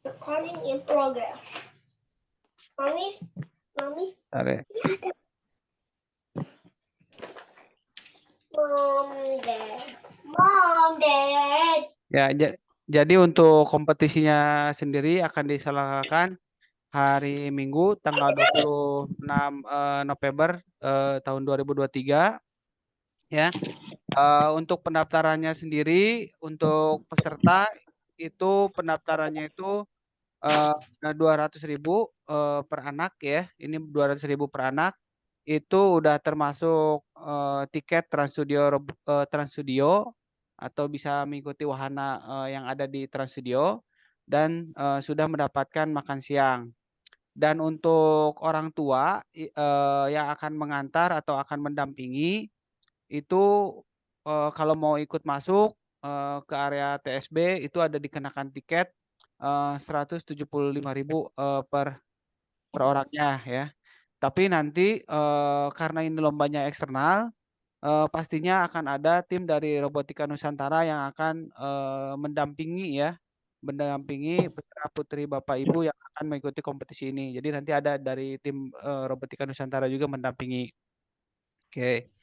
Recording in progress. Mami. Tarik. Mom, Dad. Ya, jadi untuk kompetisinya sendiri akan diselenggarakan hari Minggu tanggal 26 November tahun 2023 ya. Untuk pendaftarannya sendiri untuk peserta itu pendaftarannya itu 200.000 per anak ya. Ini 200.000 per anak. Itu udah termasuk tiket Trans Studio atau bisa mengikuti wahana yang ada di Trans Studio dan sudah mendapatkan makan siang. Dan untuk orang tua yang akan mengantar atau akan mendampingi itu kalau mau ikut masuk ke area TSB itu ada dikenakan tiket 175.000 per orangnya ya. Tapi nanti karena ini lombanya eksternal, pastinya akan ada tim dari Robotika Nusantara yang akan mendampingi ya, mendampingi putra putri Bapak Ibu yang akan mengikuti kompetisi ini. Jadi nanti ada dari tim Robotika Nusantara juga mendampingi. Oke.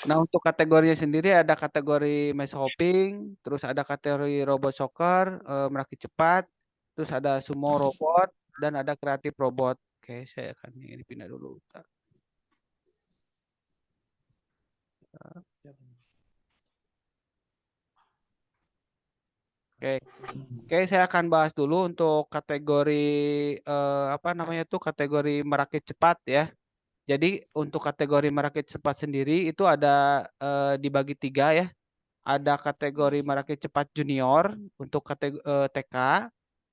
Nah, untuk kategorinya sendiri ada kategori mass hopping, terus ada kategori robot soccer, merakit cepat, terus ada sumo robot, dan ada kreatif robot. Oke, saya akan ini pindah dulu. Bentar. Oke, oke, saya akan bahas dulu untuk kategori apa namanya tuh kategori merakit cepat ya. Jadi untuk kategori merakit cepat sendiri itu ada dibagi tiga ya. Ada kategori merakit cepat junior untuk kategori TK.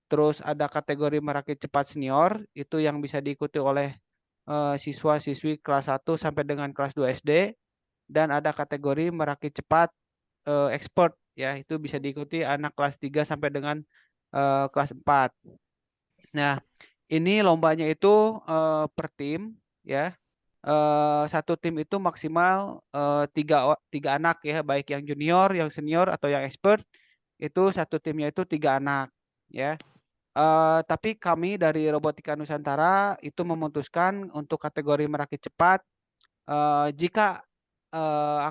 Terus ada kategori merakit cepat senior itu yang bisa diikuti oleh siswa-siswi kelas 1 sampai dengan kelas 2 SD dan ada kategori merakit cepat expert ya itu bisa diikuti anak kelas 3 sampai dengan kelas 4. Nah, ini lombanya itu per tim ya. Satu tim itu maksimal tiga anak ya, baik yang junior, yang senior atau yang expert itu satu timnya itu 3 anak ya. Tapi kami dari Robotika Nusantara itu memutuskan untuk kategori merakit cepat jika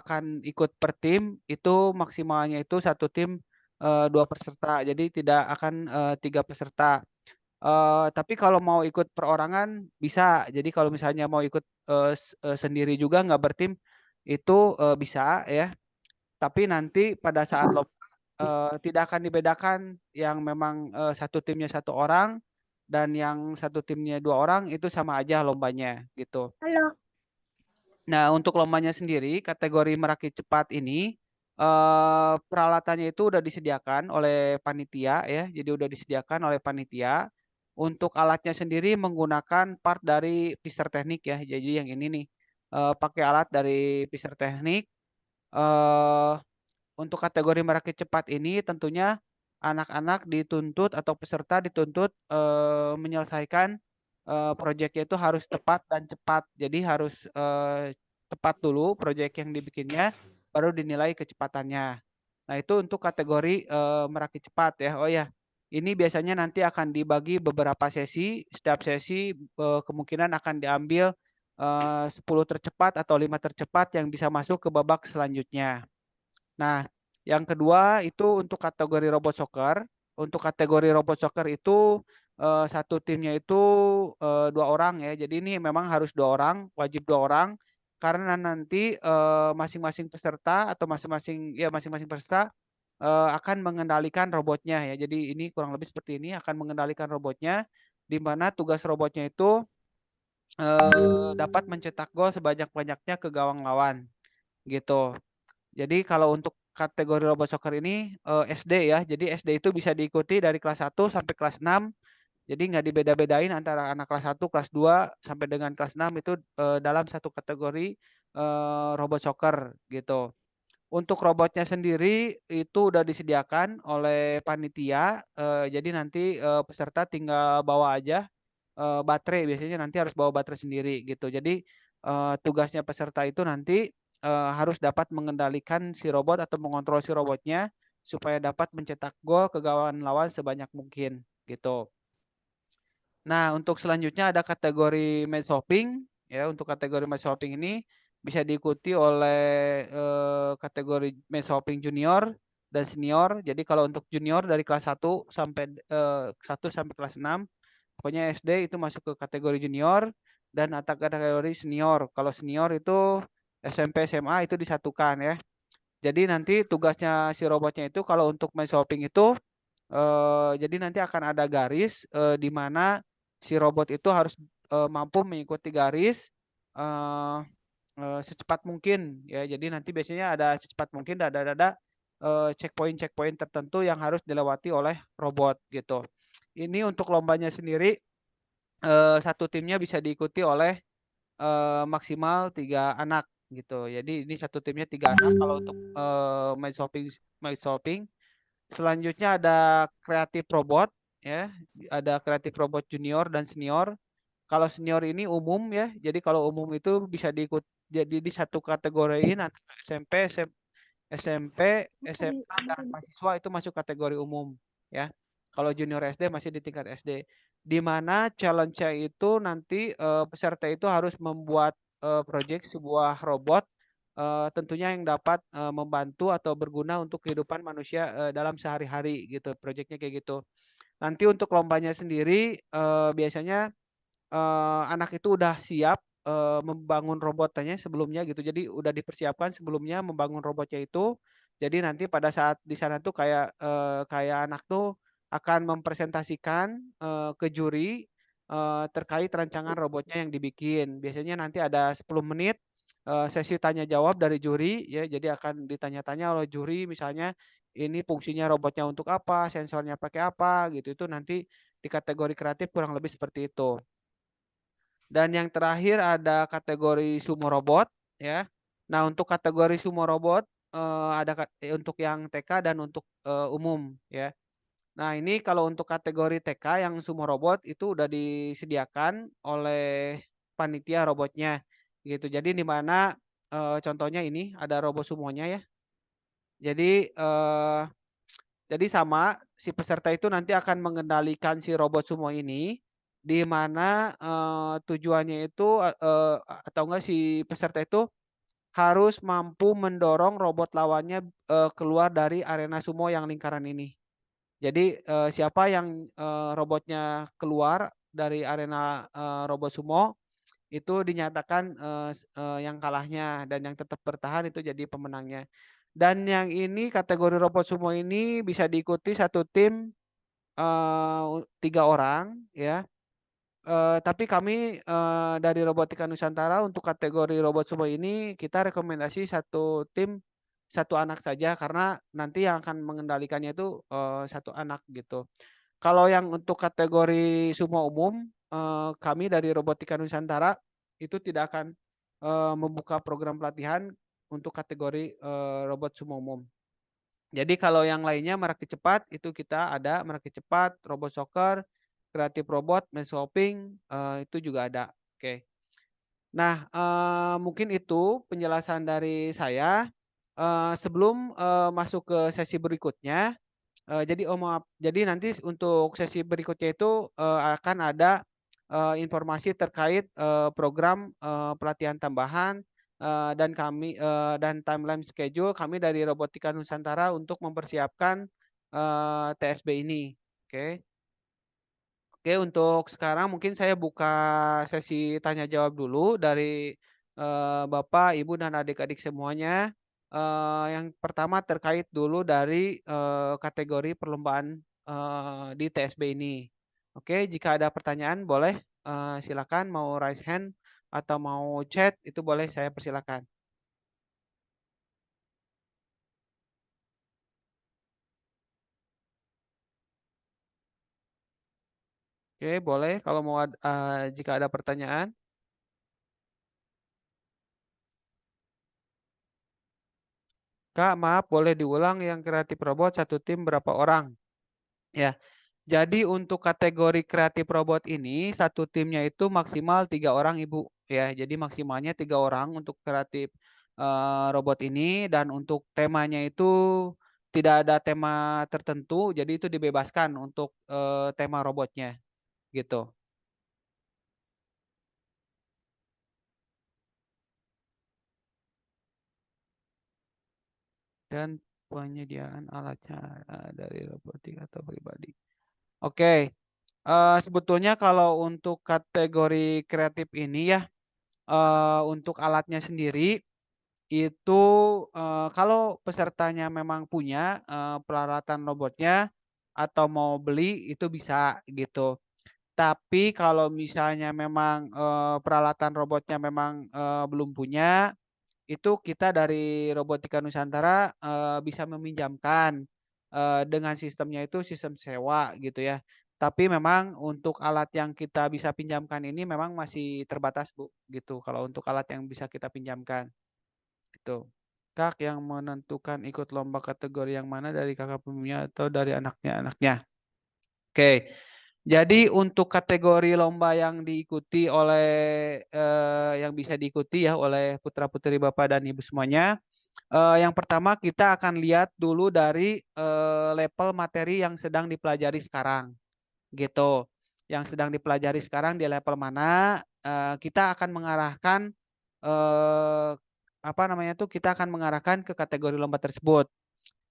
akan ikut per tim itu maksimalnya itu satu tim 2 peserta, jadi tidak akan 3 peserta. Tapi kalau mau ikut perorangan bisa. Jadi kalau misalnya mau ikut sendiri juga nggak bertim itu bisa ya. Tapi nanti pada saat lomba tidak akan dibedakan yang memang satu timnya 1 orang dan yang satu timnya 2 orang itu sama aja lombanya gitu. Halo. Nah untuk lombanya sendiri kategori merakit cepat ini peralatannya itu udah disediakan oleh panitia ya. Jadi udah disediakan oleh panitia. Untuk alatnya sendiri menggunakan part dari Pister Teknik ya. Jadi yang ini nih pakai alat dari Pister Teknik. eh untuk kategori merakit cepat ini tentunya anak-anak dituntut atau peserta dituntut menyelesaikan proyeknya itu harus tepat dan cepat. Jadi harus tepat dulu proyek yang dibikinnya, baru dinilai kecepatannya. Nah itu untuk kategori merakit cepat ya. Oh ya, ini biasanya nanti akan dibagi beberapa sesi. Setiap sesi kemungkinan akan diambil 10 tercepat atau 5 tercepat yang bisa masuk ke babak selanjutnya. Nah, yang kedua itu untuk kategori robot soccer. Untuk kategori robot soccer itu satu timnya itu 2 orang ya. Jadi ini memang harus 2 orang, wajib 2 orang, karena nanti masing-masing peserta atau masing-masing peserta akan mengendalikan robotnya ya. Jadi ini kurang lebih seperti ini akan mengendalikan robotnya, di mana tugas robotnya itu dapat mencetak gol sebanyak-banyaknya ke gawang lawan gitu. Jadi kalau untuk kategori robot soccer ini SD ya. Jadi SD itu bisa diikuti dari kelas 1 sampai kelas 6. Jadi nggak dibeda-bedain antara anak kelas 1, kelas 2 sampai dengan kelas 6 itu dalam satu kategori robot soccer gitu. Untuk robotnya sendiri itu udah disediakan oleh panitia. Jadi nanti peserta tinggal bawa aja baterai. Biasanya nanti harus bawa baterai sendiri gitu. Jadi tugasnya peserta itu nanti harus dapat mengendalikan si robot atau mengontrol si robotnya supaya dapat mencetak gol ke gawang lawan sebanyak mungkin gitu. Nah, untuk selanjutnya ada kategori math shopping ya. Untuk kategori math shopping ini bisa diikuti oleh kategori math shopping junior dan senior. Jadi kalau untuk junior dari kelas 1 sampai 1 sampai kelas 6, pokoknya SD itu masuk ke kategori junior dan atau kategori senior. Kalau senior itu SMP SMA itu disatukan ya. Jadi nanti tugasnya si robotnya itu kalau untuk math shopping itu jadi nanti akan ada garis di mana si robot itu harus mampu mengikuti garis eh, secepat mungkin ya. Jadi nanti biasanya ada secepat mungkin ada checkpoint tertentu yang harus dilewati oleh robot gitu. Ini untuk lombanya sendiri satu timnya bisa diikuti oleh maksimal 3 anak gitu. Jadi ini satu timnya 3 anak kalau untuk my shopping. Selanjutnya ada kreatif robot ya. Ada kreatif robot junior dan senior. Kalau senior ini umum ya. Jadi kalau umum itu bisa diikut jadi di satu kategoriin antara SMP, SMA dan mahasiswa itu masuk kategori umum ya. Kalau junior SD masih di tingkat SD. Di mana challenge-nya itu nanti peserta itu harus membuat project sebuah robot tentunya yang dapat membantu atau berguna untuk kehidupan manusia dalam sehari-hari gitu. Projectnya kayak gitu. Nanti untuk lombanya sendiri biasanya anak itu udah siap membangun robotnya sebelumnya gitu. Jadi udah dipersiapkan sebelumnya membangun robotnya itu. Jadi nanti pada saat di sana tuh kayak anak tuh akan mempresentasikan ke juri terkait rancangan robotnya yang dibikin. Biasanya nanti ada 10 menit sesi tanya jawab dari juri ya. Jadi akan ditanya-tanya oleh juri misalnya ini fungsinya robotnya untuk apa, sensornya pakai apa gitu. Itu nanti di kategori kreatif kurang lebih seperti itu. Dan yang terakhir ada kategori sumo robot ya. Nah, untuk kategori sumo robot ada untuk yang TK dan untuk umum ya. Nah, ini kalau untuk kategori TK yang sumo robot itu udah disediakan oleh panitia robotnya gitu. Jadi di mana contohnya ini ada robot sumonya ya. Jadi jadi sama si peserta itu nanti akan mengendalikan si robot sumo ini di mana tujuannya itu atau enggak si peserta itu harus mampu mendorong robot lawannya keluar dari arena sumo yang lingkaran ini. Jadi siapa yang robotnya keluar dari arena robot sumo itu dinyatakan yang kalahnya dan yang tetap bertahan itu jadi pemenangnya. Dan yang ini kategori robot sumo ini bisa diikuti satu tim 3 orang ya. Tapi kami dari Robotika Nusantara untuk kategori robot sumo ini kita rekomendasi satu tim satu anak saja karena nanti yang akan mengendalikannya itu satu anak gitu. Kalau yang untuk kategori sumo umum kami dari Robotika Nusantara itu tidak akan membuka program pelatihan untuk kategori robot sumo umum. Jadi kalau yang lainnya merakit cepat itu kita ada merakit cepat, robot soccer, kreatif robot, mass shopping itu juga ada. Oke. Nah, mungkin itu penjelasan dari saya. Sebelum masuk ke sesi berikutnya, jadi maaf, jadi nanti untuk sesi berikutnya itu akan ada informasi terkait program pelatihan tambahan dan timeline schedule kami dari Robotika Nusantara untuk mempersiapkan TSB ini. Oke. Oke, untuk sekarang mungkin saya buka sesi tanya jawab dulu dari Bapak, Ibu, dan adik-adik semuanya. Yang pertama terkait dulu dari kategori perlombaan di TSB ini. Oke, jika ada pertanyaan boleh silakan mau raise hand atau mau chat itu boleh saya persilakan. Oke, boleh kalau mau jika ada pertanyaan. Kak, maaf boleh diulang yang kreatif robot satu tim berapa orang? Ya. Jadi untuk kategori kreatif robot ini satu timnya itu maksimal 3 orang Ibu ya. Jadi maksimalnya 3 orang untuk kreatif robot ini dan untuk temanya itu tidak ada tema tertentu, jadi itu dibebaskan untuk tema robotnya gitu. Dan penyediaan alatnya dari robotik atau pribadi. Oke, sebetulnya kalau untuk kategori kreatif ini ya, untuk alatnya sendiri itu kalau pesertanya memang punya peralatan robotnya atau mau beli itu bisa gitu. Tapi kalau misalnya memang peralatan robotnya memang belum punya, itu kita dari Robotika Nusantara bisa meminjamkan dengan sistemnya itu sistem sewa gitu ya. Tapi memang untuk alat yang kita bisa pinjamkan ini memang masih terbatas Bu gitu. Kalau untuk alat yang bisa kita pinjamkan gitu. Kak yang menentukan ikut lomba kategori yang mana dari kakak pembimbingnya atau dari anaknya? Oke. Jadi untuk kategori lomba yang diikuti oleh yang bisa diikuti ya oleh putra-putri Bapak dan Ibu semuanya, yang pertama kita akan lihat dulu dari level materi yang sedang dipelajari sekarang, gitu. Yang sedang dipelajari sekarang di level mana, kita akan mengarahkan apa namanya tuh kita akan mengarahkan ke kategori lomba tersebut.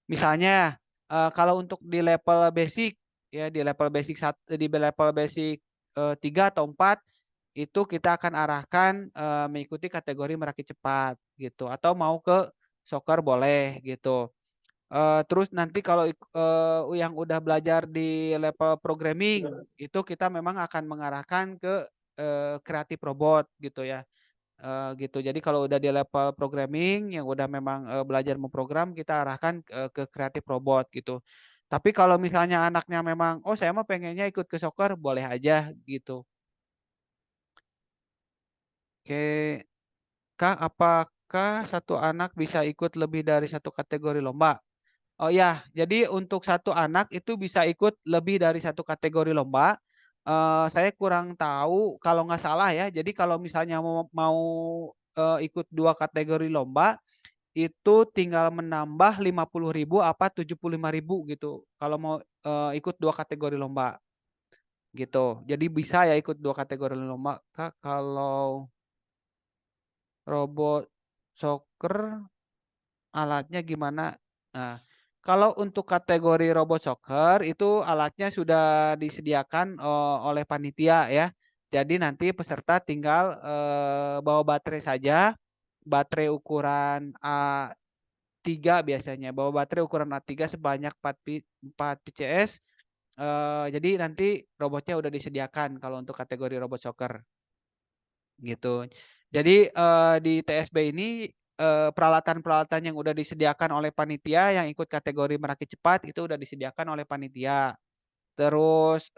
Misalnya kalau untuk di level basic ya di level basic di level basic 3 atau 4 itu kita akan arahkan mengikuti kategori merakit cepat gitu atau mau ke soccer boleh gitu. Terus nanti kalau yang udah belajar di level programming itu kita memang akan mengarahkan ke kreatif robot gitu ya. Gitu. Jadi kalau udah di level programming yang udah memang belajar memprogram kita arahkan ke kreatif robot gitu. Tapi kalau misalnya anaknya memang oh saya mah pengennya ikut ke soccer boleh aja gitu. Oke, Kak, apakah satu anak bisa ikut lebih dari satu kategori lomba? Oh ya, jadi untuk satu anak itu bisa ikut lebih dari satu kategori lomba. Saya kurang tahu kalau nggak salah ya. Jadi kalau misalnya mau ikut 2 kategori lomba, itu tinggal menambah 50.000 apa 75.000 gitu. Kalau mau ikut 2 kategori lomba gitu. Jadi bisa ya ikut 2 kategori lomba. Kak, kalau robot soccer alatnya gimana? Nah, kalau untuk kategori robot soccer itu alatnya sudah disediakan oleh panitia ya. Jadi nanti peserta tinggal bawa baterai saja, baterai ukuran A3 biasanya. Bawa baterai ukuran A3 sebanyak 4 PCS. Jadi nanti robotnya udah disediakan kalau untuk kategori robot soccer gitu. Jadi di TSB ini peralatan-peralatan yang udah disediakan oleh panitia yang ikut kategori merakit cepat itu udah disediakan oleh panitia. Terus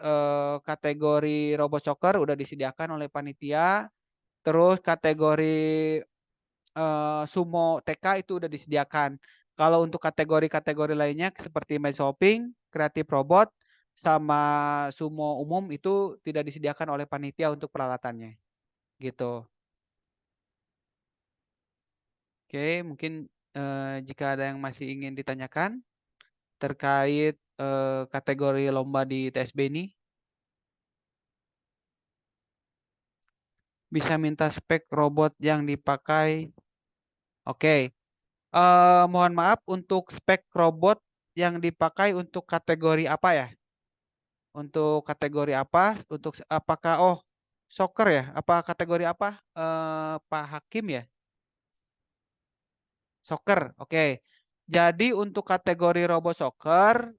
kategori robot soccer udah disediakan oleh panitia. Terus kategori sumo TK itu udah disediakan. Kalau untuk kategori-kategori lainnya seperti main shopping, kreatif robot, sama sumo umum itu tidak disediakan oleh panitia untuk peralatannya. Gitu. Oke, mungkin jika ada yang masih ingin ditanyakan terkait kategori lomba di TSB ini, bisa minta spek robot yang dipakai. Oke, mohon maaf untuk spek robot yang dipakai untuk kategori apa ya? Untuk kategori apa? Untuk apakah soccer ya? Apa kategori apa? Pak Hakim ya? Soccer, oke. Jadi untuk kategori robot soccer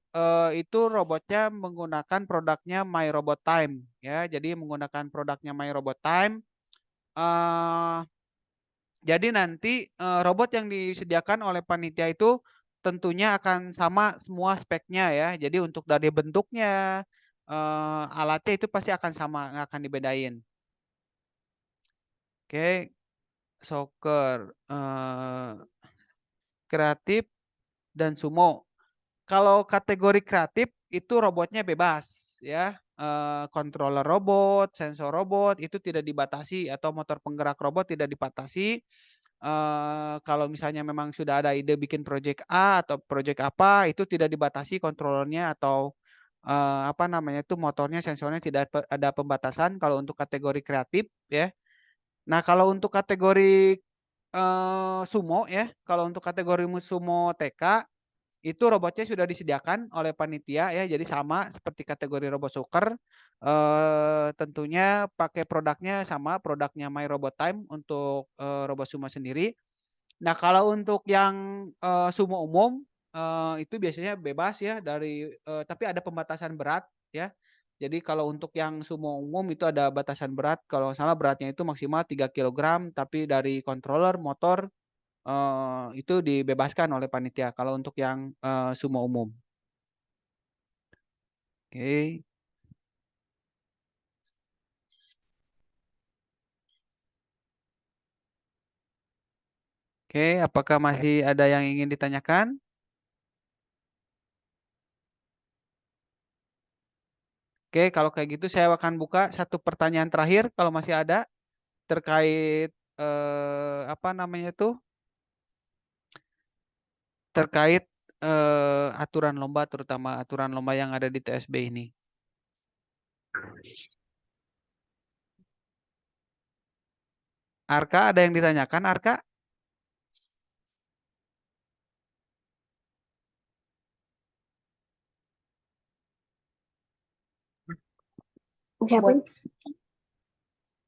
itu robotnya menggunakan produknya My Robot Time ya. Jadi menggunakan produknya My Robot Time. eh jadi nanti robot yang disediakan oleh panitia itu tentunya akan sama semua speknya ya. Jadi untuk dari bentuknya alatnya itu pasti akan sama, nggak akan dibedain. Oke, soccer, kreatif dan sumo. Kalau kategori kreatif itu robotnya bebas ya. Controller robot, sensor robot itu tidak dibatasi atau motor penggerak robot tidak dibatasi. kalau misalnya memang sudah ada ide bikin project A atau project apa, itu tidak dibatasi kontrolernya atau apa namanya itu motornya, sensornya tidak ada pembatasan kalau untuk kategori kreatif ya. Nah, kalau untuk kategori sumo ya, kalau untuk kategori sumo TK itu robotnya sudah disediakan oleh panitia ya, jadi sama seperti kategori robot soccer. Tentunya pakai produknya sama, produknya My Robot Time untuk robot sumo sendiri. Nah, kalau untuk yang sumo umum itu biasanya bebas ya dari tapi ada pembatasan berat ya. Jadi kalau untuk yang sumo umum itu ada batasan berat, kalau nggak salah beratnya itu maksimal 3 kilogram, tapi dari controller, motor itu dibebaskan oleh panitia kalau untuk yang sumo umum. Oke. Oke, apakah masih ada yang ingin ditanyakan? Oke, kalau kayak gitu saya akan buka satu pertanyaan terakhir kalau masih ada terkait apa namanya tuh? Terkait aturan lomba, terutama aturan lomba yang ada di TSB ini. Arka, ada yang ditanyakan, Arka?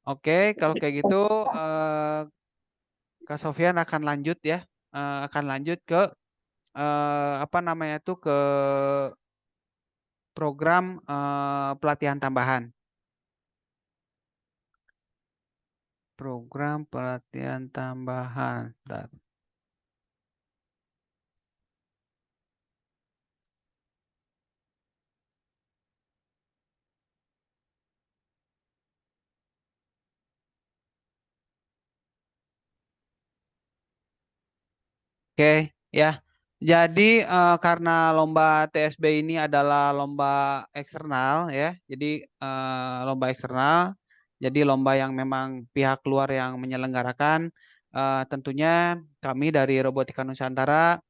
Oke, kalau kayak gitu Kak Sofian akan lanjut ya, akan lanjut ke apa namanya tuh ke program pelatihan tambahan. Program pelatihan tambahan. Bentar. Oke, ya. Jadi karena lomba TSB ini adalah lomba eksternal ya. Jadi lomba eksternal. Jadi lomba yang memang pihak luar yang menyelenggarakan. Tentunya kami dari Robotika Nusantara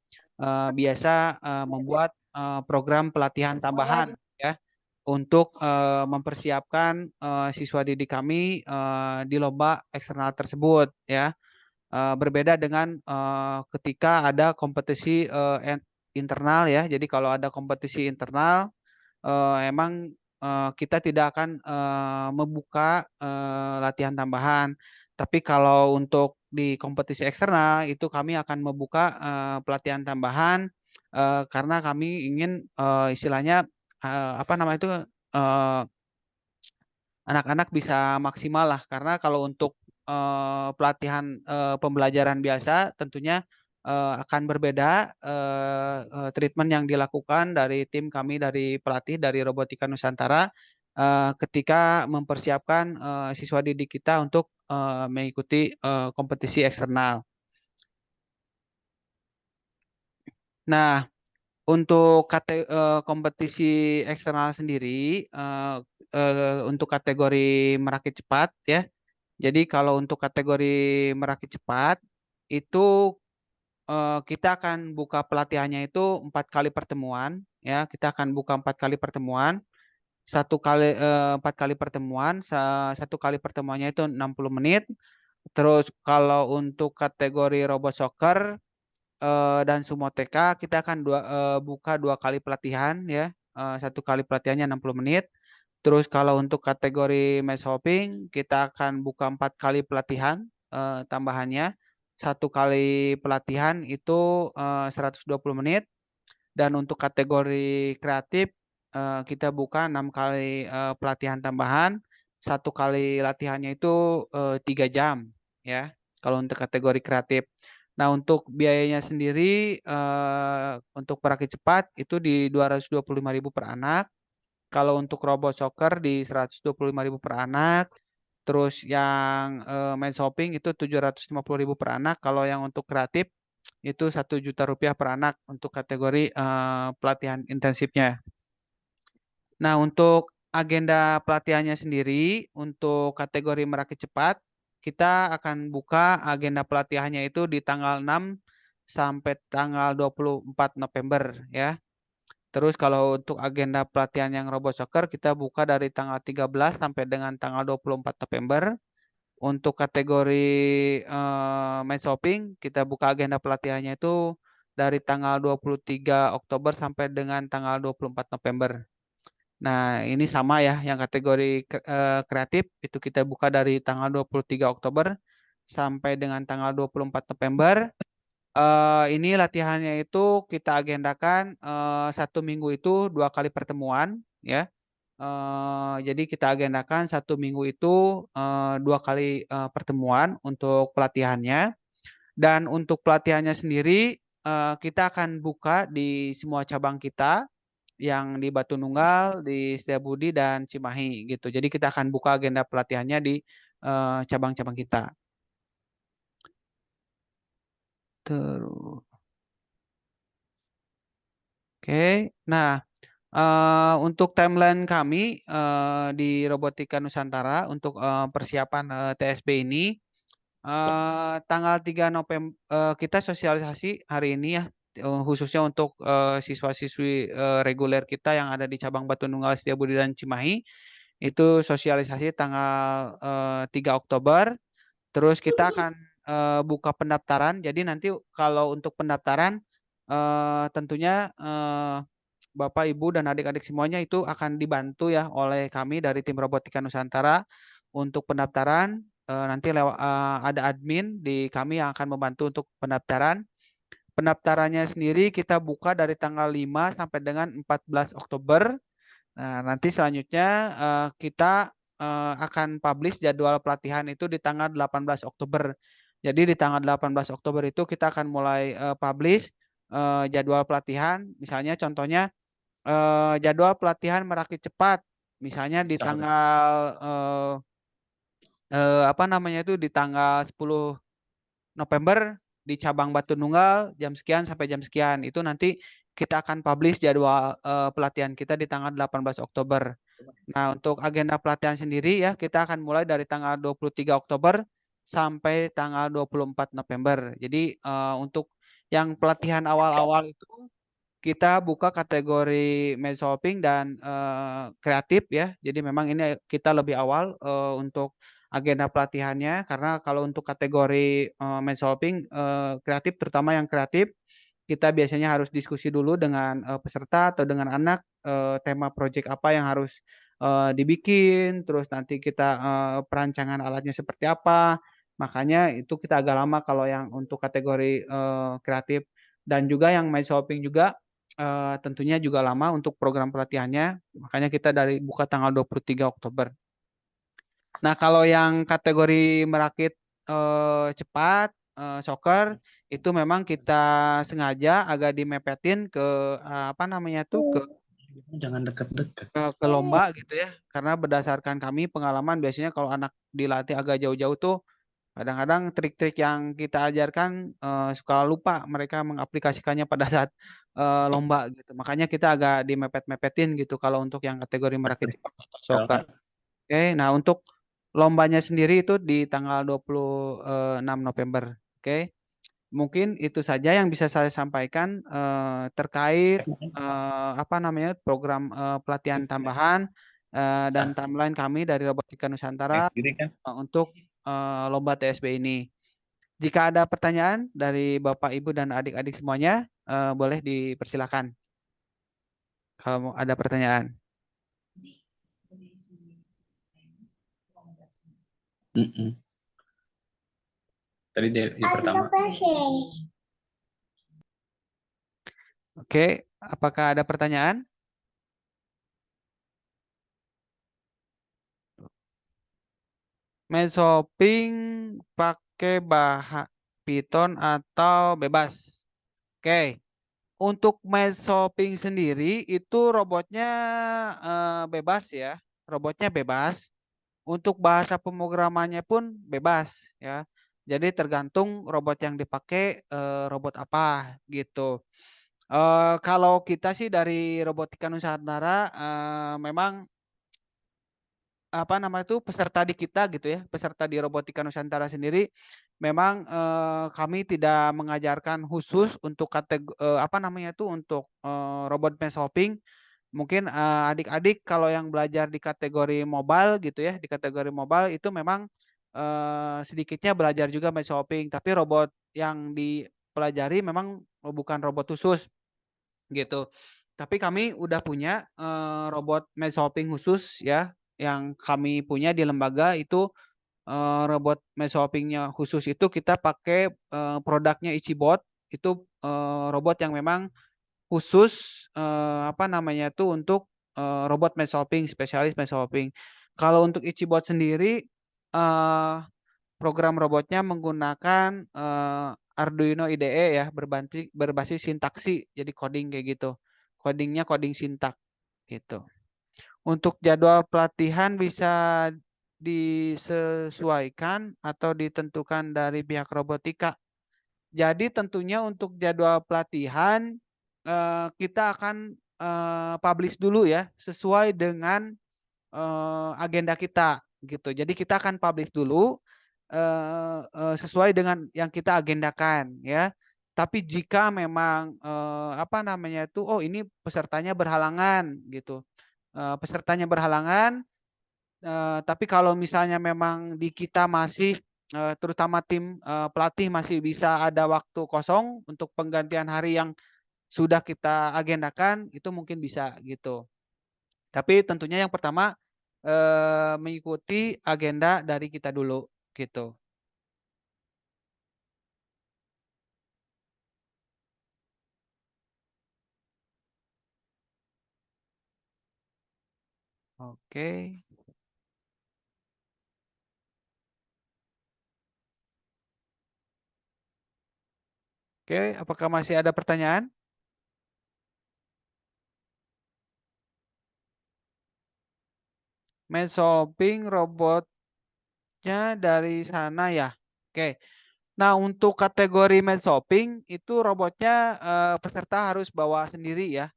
biasa membuat program pelatihan tambahan ya untuk mempersiapkan siswa didik kami di lomba eksternal tersebut ya. Berbeda dengan ketika ada kompetisi internal ya. Jadi kalau ada kompetisi internal emang kita tidak akan membuka latihan tambahan. Tapi kalau untuk di kompetisi eksternal itu kami akan membuka pelatihan tambahan karena kami ingin istilahnya apa namanya itu eh, anak-anak bisa maksimal lah karena kalau untuk pelatihan pembelajaran biasa tentunya akan berbeda treatment yang dilakukan dari tim kami dari pelatih dari Robotika Nusantara ketika mempersiapkan siswa didik kita untuk mengikuti kompetisi eksternal. Nah, untuk kompetisi eksternal sendiri untuk kategori merakit cepat ya. Jadi kalau untuk kategori merakit cepat itu kita akan buka pelatihannya itu 4 kali pertemuan ya. Kita akan buka 4 kali pertemuan. 4 kali pertemuan, 1 kali pertemuannya itu 60 menit. Terus kalau untuk kategori robot soccer dan sumo TK kita akan buka 2 kali pelatihan ya. 1 kali pelatihannya 60 menit. Terus kalau untuk kategori match hopping kita akan buka 4 kali pelatihan tambahannya. 1 kali pelatihan itu 120 menit. Dan untuk kategori kreatif kita buka 6 kali pelatihan tambahan. 1 kali latihannya itu 3 jam ya. Kalau untuk kategori kreatif. Nah untuk biayanya sendiri untuk perakit cepat itu di 225.000 per anak. Kalau untuk robot soccer di 125.000 per anak. Terus yang main shopping itu 750.000 per anak. Kalau yang untuk kreatif itu 1 juta rupiah per anak untuk kategori pelatihan intensifnya. Nah, untuk agenda pelatihannya sendiri untuk kategori merakit cepat kita akan buka agenda pelatihannya itu di tanggal 6 sampai tanggal 24 November ya. Terus kalau untuk agenda pelatihan yang robot soccer kita buka dari tanggal 13 sampai dengan tanggal 24 November. Untuk kategori main shopping kita buka agenda pelatihannya itu dari tanggal 23 Oktober sampai dengan tanggal 24 November. Nah, ini sama ya, yang kategori kreatif itu kita buka dari tanggal 23 Oktober sampai dengan tanggal 24 November. Ini latihannya itu kita agendakan 1 minggu itu 2 kali pertemuan ya. Jadi kita agendakan 1 minggu itu 2 kali pertemuan untuk pelatihannya. Dan untuk pelatihannya sendiri kita akan buka di semua cabang kita yang di Batu Nunggal, di Setiabudi dan Cimahi gitu. Jadi kita akan buka agenda pelatihannya di cabang-cabang kita. Terus, oke. Nah, untuk timeline kami di Robotika Nusantara untuk persiapan TSB ini tanggal 3 November kita sosialisasi hari ini ya khususnya untuk siswa-siswi reguler kita yang ada di cabang Batu Nunggal, Setiabudi dan Cimahi itu sosialisasi tanggal 3 Oktober. Terus kita akan buka pendaftaran. Jadi nanti kalau untuk pendaftaran tentunya Bapak, Ibu, dan adik-adik semuanya itu akan dibantu ya oleh kami dari tim Robotika Nusantara untuk pendaftaran. Nanti ada admin di kami yang akan membantu untuk pendaftaran. Pendaftarannya sendiri kita buka dari tanggal 5 sampai dengan 14 Oktober. Nah, nanti selanjutnya kita akan publish jadwal pelatihan itu di tanggal 18 Oktober. Jadi di tanggal 18 Oktober itu kita akan mulai publish jadwal pelatihan. Misalnya contohnya jadwal pelatihan merakit cepat. Misalnya di tanggal apa namanya itu di tanggal 10 November di cabang Batu Nunggal jam sekian sampai jam sekian. Itu nanti kita akan publish jadwal pelatihan kita di tanggal 18 Oktober. Nah, untuk agenda pelatihan sendiri ya, kita akan mulai dari tanggal 23 Oktober sampai tanggal 24 November. Jadi untuk yang pelatihan awal-awal itu kita buka kategori main shopping dan kreatif ya. Jadi memang ini kita lebih awal untuk agenda pelatihannya karena kalau untuk kategori main shopping kreatif terutama yang kreatif kita biasanya harus diskusi dulu dengan peserta atau dengan anak tema project apa yang harus dibikin, terus nanti kita perancangan alatnya seperti apa. Makanya itu kita agak lama kalau yang untuk kategori kreatif dan juga yang main shopping juga tentunya juga lama untuk program pelatihannya. Makanya kita dari buka tanggal 23 Oktober. Nah, kalau yang kategori merakit cepat soccer itu memang kita sengaja agak dimepetin ke apa namanya tuh Jangan dekat-dekat. ke lomba gitu ya. Karena berdasarkan kami pengalaman biasanya kalau anak dilatih agak jauh-jauh tuh kadang-kadang trik-trik yang kita ajarkan suka lupa mereka mengaplikasikannya pada saat lomba gitu. Makanya kita agak dimepet-mepetin gitu kalau untuk yang kategori merakit soccer. Oke, nah untuk lombanya sendiri itu di tanggal 26 November. Oke. Mungkin itu saja yang bisa saya sampaikan terkait apa namanya program pelatihan tambahan dan timeline kami dari Robotika Nusantara untuk lomba TSB ini. Jika ada pertanyaan dari Bapak, Ibu, dan adik-adik semuanya, boleh dipersilakan. Kalau ada pertanyaan. Tadi di pertama. Oke, apakah ada pertanyaan? Main shopping pakai bahan Python atau bebas? Oke. Untuk main shopping sendiri itu robotnya bebas ya. Robotnya bebas. Untuk bahasa pemrogramannya pun bebas ya. Jadi tergantung robot yang dipakai robot apa gitu. Kalau kita sih dari Robotika Nusantara memang apa namanya itu peserta di kita gitu ya, peserta di Robotika Nusantara sendiri memang kami tidak mengajarkan khusus untuk apa namanya itu untuk robot mass shopping. Mungkin adik-adik kalau yang belajar di kategori mobile gitu ya, di kategori mobile itu memang sedikitnya belajar juga mass shopping, tapi robot yang dipelajari memang bukan robot khusus gitu. Tapi kami udah punya robot mass shopping khusus ya, yang kami punya di lembaga itu robot mass shoppingnya khusus itu kita pakai produknya Ichibot itu robot yang memang khusus apa namanya itu untuk robot mass shopping, spesialis mass shopping. Kalau untuk Ichibot sendiri program robotnya menggunakan Arduino IDE ya, berbasis sintaksi, jadi coding kayak gitu. Codingnya coding sintak gitu. Untuk jadwal pelatihan bisa disesuaikan atau ditentukan dari pihak robotika. Jadi tentunya untuk jadwal pelatihan kita akan publish dulu ya, sesuai dengan agenda kita gitu. Jadi kita akan publish dulu sesuai dengan yang kita agendakan ya. Tapi jika memang apa namanya itu, oh ini pesertanya berhalangan gitu, pesertanya berhalangan, tapi kalau misalnya memang di kita masih terutama tim pelatih masih bisa ada waktu kosong untuk penggantian hari yang sudah kita agendakan, itu mungkin bisa gitu. Tapi tentunya yang pertama mengikuti agenda dari kita dulu gitu. Oke. Oke, apakah masih ada pertanyaan? Mass shopping robotnya dari sana ya. Oke. Nah, untuk kategori mass shopping itu robotnya peserta harus bawa sendiri ya.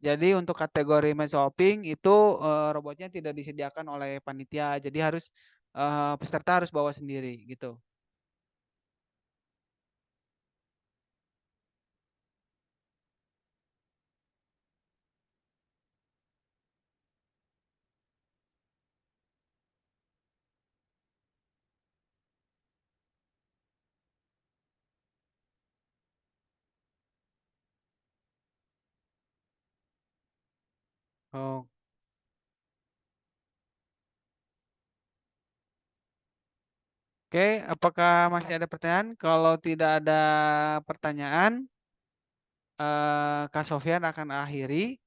Jadi untuk kategori mass shopping itu robotnya tidak disediakan oleh panitia. Jadi harus peserta harus bawa sendiri gitu. Oh. Oke, apakah masih ada pertanyaan? Kalau tidak ada pertanyaan, Kak Sofyan akan akhiri.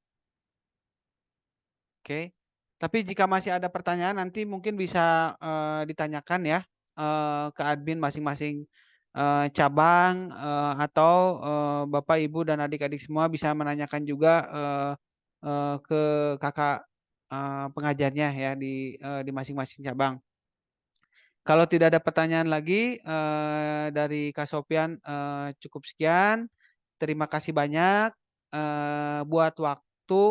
Oke. Tapi jika masih ada pertanyaan nanti mungkin bisa ditanyakan ya ke admin masing-masing cabang atau Bapak, Ibu dan adik-adik semua bisa menanyakan juga ke kakak pengajarnya ya di masing-masing cabang. Kalau tidak ada pertanyaan lagi dari Kak Sofyan cukup sekian. Terima kasih banyak buat waktu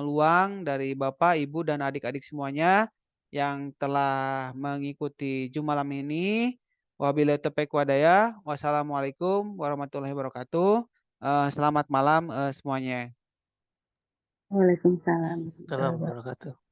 luang dari Bapak, Ibu dan adik-adik semuanya yang telah mengikuti Zoom malam ini. Wabillahi taufiq walhidayah. Wassalamualaikum warahmatullahi wabarakatuh. Selamat malam semuanya. Waalaikumsalam. Assalamualaikum warahmatullahi wabarakatuh.